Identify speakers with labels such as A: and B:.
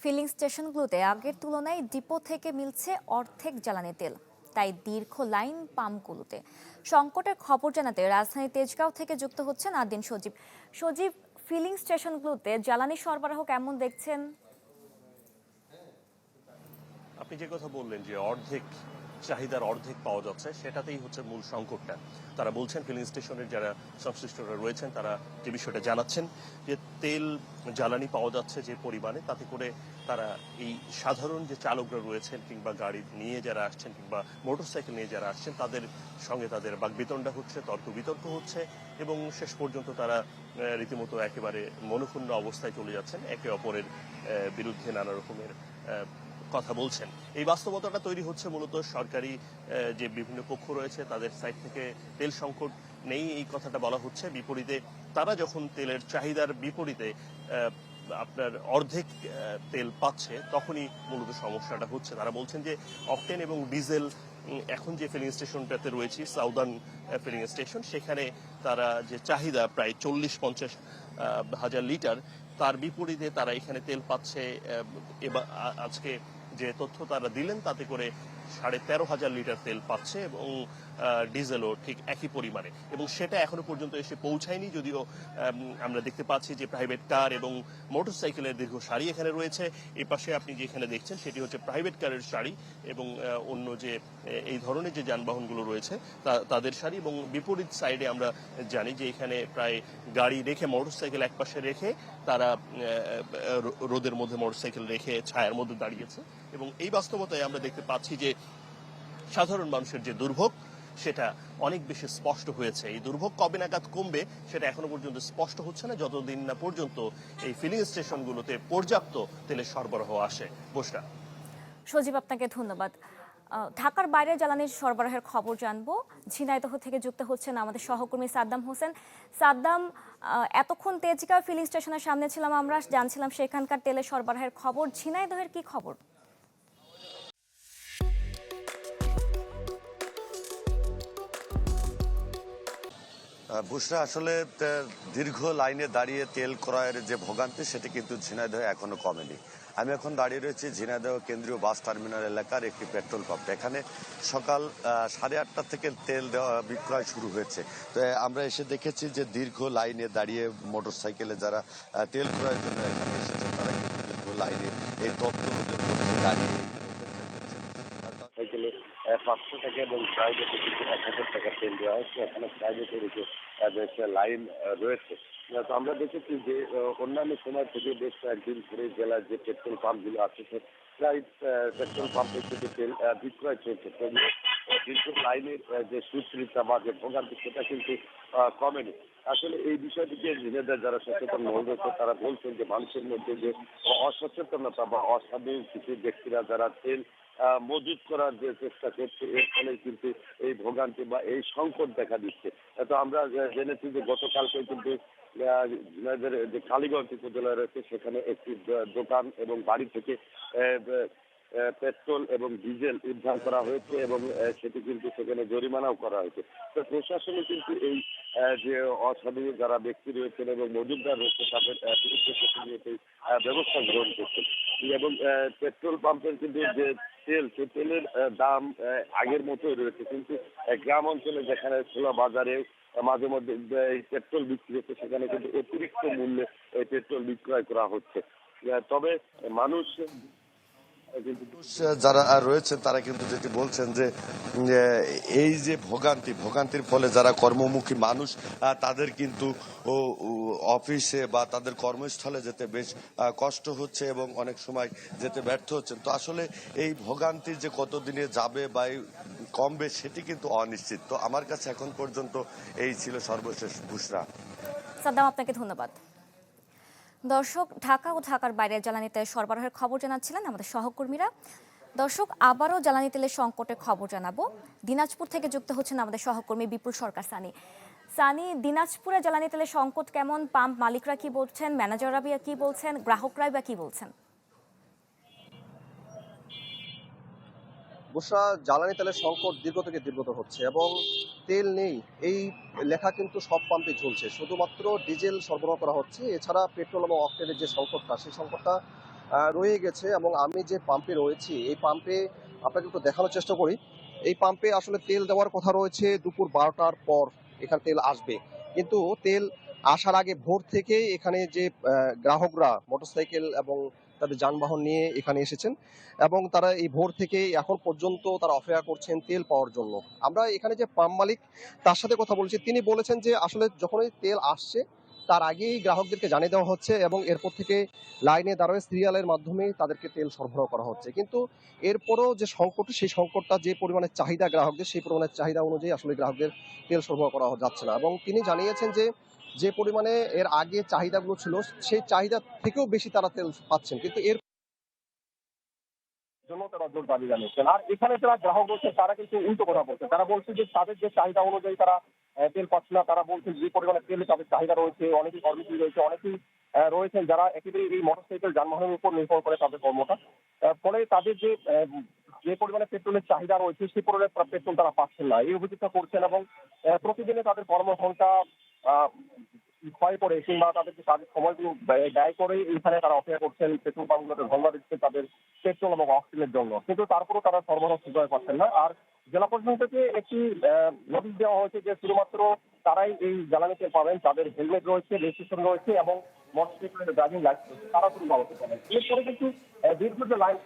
A: Feeling স্টেশনগুলোতে আগের তুলনায় depot থেকে মিলছে অর্ধেক জ্বালানি তেল, তাই দীর্ঘ লাইন পাম্পগুলোতে। সংকটের খবর জানাতে রাজধানী তেজগাঁও থেকে যুক্ত হচ্ছেন আদিন সজীব। সজীব, ফিলিং স্টেশনগুলোতে জ্বালানি সরবরাহ কেমন দেখছেন?
B: আপনি যে কথা বললেন যে অর্ধেক চাহিদার অর্ধেক পাওয়া যাচ্ছে, সেটাতেই হচ্ছে মূল সংকটটা। তারা বলছেন, ফিলিং স্টেশনের যারা সংশ্লিষ্টরা রয়েছেন তারা যে বিষয়টা জানাচ্ছেন যে তেল জ্বালানি পাওয়া যাচ্ছে যে পরিমাণে, তাতে করে তারা এই সাধারণ যে চালকরা রয়েছেন কিংবা গাড়ি নিয়ে যারা আসছেন কিংবা মোটরসাইকেল নিয়ে যারা আসছেন তাদের সঙ্গে তাদের বাকবিতণ্ডা হচ্ছে, তর্ক বিতর্ক হচ্ছে এবং শেষ পর্যন্ত তারা রীতিমতো একেবারে মনক্ষুণ্ণ অবস্থায় চলে যাচ্ছেন, একে অপরের বিরুদ্ধে নানা রকমের কথা বলছেন। এই বাস্তবতাটা তৈরি হচ্ছে মূলত সরকারি যে বিভিন্ন পক্ষ রয়েছে তাদের সাইড থেকে তেল সংকট নেই এই কথাটা বলা হচ্ছে, বিপরীতে তারা যখন তেলের চাহিদার বিপরীতে আপনার অর্ধেক তেল পাচ্ছে তখনই মূলত সমস্যাটা হচ্ছে। তারা বলছেন যে অকটেন এবং ডিজেল এখন যে ফিলিং স্টেশনটাতে রয়েছে সাউদার্ন ফিলিং স্টেশন, সেখানে তারা যে চাহিদা প্রায় 40-50 হাজার লিটার, তার বিপরীতে তারা এখানে তেল পাচ্ছে এবার আজকে যে তথ্য তারা দিলেন তাতে করে 13,500 লিটার তেল পাচ্ছে এবং ডিজেলও ঠিক একই পরিমাণে, এবং সেটা এখনো পর্যন্ত এসে পৌঁছায়নি। যদিও আমরা দেখতে পাচ্ছি যে প্রাইভেট কার এবং মোটরসাইকেলের দীর্ঘ সারি এখানে রয়েছে। এই পাশে আপনি যেখানে দেখছেন সেটি হচ্ছে প্রাইভেট কারের সারি এবং অন্য যে এই ধরনের যে যানবাহনগুলো রয়েছে তাদের সারি, এবং বিপরীত সাইডে আমরা জানি যে এখানে প্রায় গাড়ি রেখে মোটরসাইকেল এক পাশে রেখে তারা রোদের মধ্যে মোটরসাইকেল রেখে ছায়ার মধ্যে দাঁড়িয়েছে। এবং এই বাস্তবতায় আমরা দেখতে পাচ্ছি যে সাধারণ মানুষের যে দুর্ভোগ সেটা অনেক বেশি স্পষ্ট হয়েছে। এই দুর্ভোগ কবে নাগাদ কমবে সেটা এখনো পর্যন্ত স্পষ্ট হচ্ছে না, যতদিন না পর্যন্ত এই ফিলিং স্টেশনগুলোতে পর্যাপ্ত তেলের সরবরাহ আসে। বুশরা।
A: সজীব, আপনাকে ধন্যবাদ। ঢাকার বাইরে জ্বালানির সরবরাহের খবর জানবো। ঝিনাইদহ থেকে যুক্ত হচ্ছেন আমাদের সহকর্মী সাদ্দাম হোসেন। সাদ্দাম, এতক্ষণ তেজগাঁও ফিলিং স্টেশনের সামনে ছিলাম, আমরা জানছিলাম সেখানকার তেলের সরবরাহের খবর। ঝিনাইদহের কি খবর?
C: বুশরা, আসলে দীর্ঘ লাইনে দাঁড়িয়ে তেল ক্রয়ের যে ভোগান্তি সেটি কিন্তু ঝিনাইদহে এখনো কমেনি। আমি এখন দাঁড়িয়ে রয়েছি ঝিনাইদহ কেন্দ্রীয় বাস টার্মিনাল এলাকার একটি পেট্রোল পাম্প। এখানে সকাল 8:30 থেকে তেল দেওয়া বিক্রয় শুরু হয়েছে। তো আমরা এসে দেখেছি যে দীর্ঘ লাইনে দাঁড়িয়ে মোটরসাইকেলে যারা তেল ক্রয়ের জন্য এখানে এসেছে তারা কিন্তু দীর্ঘ লাইনে এই তথ্যগুলোর মধ্যে দাঁড়িয়ে সাইকেলে 500 টাকা এবং প্রাইভেটে কিন্তু 1000 টাকা তেল দেওয়া হচ্ছে। এখানে প্রাইভেটের যে লাইন রয়েছে। তো আমরা দেখেছি যে অন্যান্য সময় থেকে বেশ কয়েকদিন ধরে জেলার যে পেট্রোল পাম্পগুলো আছে প্রায় পেট্রোল পাম্পে কিন্তু তেল বিক্রয় চলছে। দীর্ঘ লাইনের যে সুশ্রিতা বা যে ভোগান্তি সেটা কিন্তু কমেনি। আসলে এই বিষয়টিকে নিজেদের যারা সচেতন মহল রয়েছে তারা বলছেন যে মানুষের মধ্যে যে অসচেতনতা বা অসাধু কিছু ব্যক্তিরা যারা তেল মজুত করার যে চেষ্টা করছে, এর ফলে কিন্তু এই ভোগান্তি বা এই সংকট দেখা দিচ্ছে। তো আমরা জেনেছি যে গতকালকে কিন্তু যে কালীগঞ্জ উপজেলা রয়েছে সেখানে একটি দোকান এবং বাড়ি থেকে পেট্রোল এবং ডিজেল উদ্ধার করা হয়েছে এবং সেটি কিন্তু সেখানে জরিমানাও করা হয়েছে। তো প্রশাসনে কিন্তু এই যে অসাধু যারা ব্যক্তি রয়েছেন এবং মজুদদার রয়েছে তাদের বিরুদ্ধে প্রতিনিয়ত ব্যবস্থা গ্রহণ করছেন এবং পেট্রোল পাম্পের কিন্তু যে তেল সে তেলের দাম আগের মতোই রয়েছে, কিন্তু গ্রাম অঞ্চলে যেখানে খোলা বাজারে মাঝে মধ্যে এই পেট্রোল বিক্রি হচ্ছে সেখানে কিন্তু অতিরিক্ত মূল্যে এই পেট্রোল বিক্রয় করা হচ্ছে। তবে মানুষ যারা রয়েছেন তারা কিন্তু যেটি বলছেন যে এই যে ভোগান্তির ফলে যারা কর্মমুখী মানুষ তাদের কিন্তু অফিসে বা তাদের কর্মস্থলে যেতে বেশ কষ্ট হচ্ছে এবং অনেক সময় যেতে ব্যর্থ হচ্ছেন। তো আসলে এই ভোগান্তি যে কতদিনে যাবে বা কমবে সেটি কিন্তু অনিশ্চিত। তো আমার কাছে এখন পর্যন্ত এই ছিল সর্বশেষ। বুশরা।
A: সাদ্দাম, আপনাকে ধন্যবাদ। দর্শক, ঢাকা ও ঢাকার বাইরে জ্বালানি তেল সরবরাহের খবর জানাচ্ছিলেন আমাদের সহকর্মীরা। দর্শক, আবারও জ্বালানি তেলের সংকটের খবর জানাবো। দিনাজপুর থেকে যুক্ত হচ্ছেন আমাদের সহকর্মী বিপুল সরকার সানি। সানি, দিনাজপুরে জ্বালানি তেলের সংকট কেমন? পাম্প মালিকরা কি বলছেন, ম্যানেজাররা কি বলছেন, গ্রাহকরাই বা কি বলছেন?
D: বুশরা, জ্বালানি তেলের সংকট দীর্ঘ থেকে দীর্ঘতর হচ্ছে এবং তেল নেই এই লেখা কিন্তু সব পাম্পে চলছে। শুধুমাত্র ডিজেল সরবরাহ করা হচ্ছে, এছাড়া পেট্রোল এবং অক্টেনের যে সংকটটা সেই সংকটটা রয়ে গেছে। এবং আমি যে পাম্পে রয়েছি এই পাম্পে আপনাকে একটু দেখানোর চেষ্টা করি। এই পাম্পে আসলে তেল দেওয়ার কথা রয়েছে দুপুর 12টার পর এখানে তেল আসবে, কিন্তু তেল আসার আগে ভোর থেকে এখানে যে গ্রাহকরা মোটরসাইকেল এবং তাদের যানবাহন নিয়ে এখানে এসেছেন এবং তারা এই ভোর থেকে এখন পর্যন্ত তারা অপেক্ষা করছেন তেল পাওয়ার জন্য। আমরা এখানে যে পাম্প মালিক তার সাথে কথা বলছি, তিনি বলেছেন যে আসলে যখনই তেল আসছে তার আগেই গ্রাহকদেরকে জানিয়ে দেওয়া হচ্ছে এবং এরপর থেকে লাইনে দাঁড়িয়ে সিরিয়ালের মাধ্যমে তাদেরকে তেল সরবরাহ করা হচ্ছে। কিন্তু এরপরও যে সংকট, সেই সংকটটা যে পরিমাণে চাহিদা গ্রাহকদের, সেই পরিমাণে চাহিদা অনুযায়ী আসলে গ্রাহকদের তেল সরবরাহ করা যাচ্ছে না। এবং তিনি জানিয়েছেন যে যে পরিমাণে এর আগে চাহিদাগুলো ছিল সেই চাহিদা থেকেও বেশি তারা তেল পাচ্ছেন, কিন্তু এর
E: জন্য তারা জোর দাবি জানিয়েছেন। আর এখানে যারা গ্রাহক রয়েছে তারা কিন্তু উল্টো কথা বলছে, তারা বলছে যে তাদের যে চাহিদা অনুযায়ী তারা তেল পাচ্ছে না। তারা বলছে যে পরিমাণে তেল তাদের চাহিদা রয়েছে, অনেকেই কর্মজীবী রয়েছে, অনেকেই রয়েছেন যারা একেবারে এই মোটরসাইকেল যানবাহনের উপর নির্ভর করে তাদের কর্মটা। ফলে তাদের যে পরিমাণে পেট্রোলের চাহিদা রয়েছে সেই পরিমাণে পেট্রোল তারা পাচ্ছেন না, এই অভিযোগটা করছেন। এবং প্রতিদিনে তাদের কর্মঘণ্টা ক্ষয় করে কিংবা তাদেরকে কাজের সময়গুলো ব্যয় করে এইখানে তারা অপেক্ষা করছেন, পেট্রোল পাম্পগুলোতে ধর্ণা দিচ্ছে তাদের পেট্রোল এবং অক্সিজেনের জন্য, কিন্তু তারপরেও তারা সরবরাহ ঠিকভাবে পাচ্ছেন না। আর জেলা প্রশাসন থেকে একটি নোটিশ দেওয়া হয়েছে যে শুধুমাত্র তারাই এই জ্বালানি তেল পাবেন যাদের হেলমেট রয়েছে, রেজিস্ট্রেশন রয়েছে এবং মোটরসাইকেলের ড্রাইভিং লাইসেন্স, তারা শুধু পাবেন। এরপরে কিন্তু দীর্ঘ যে লাইন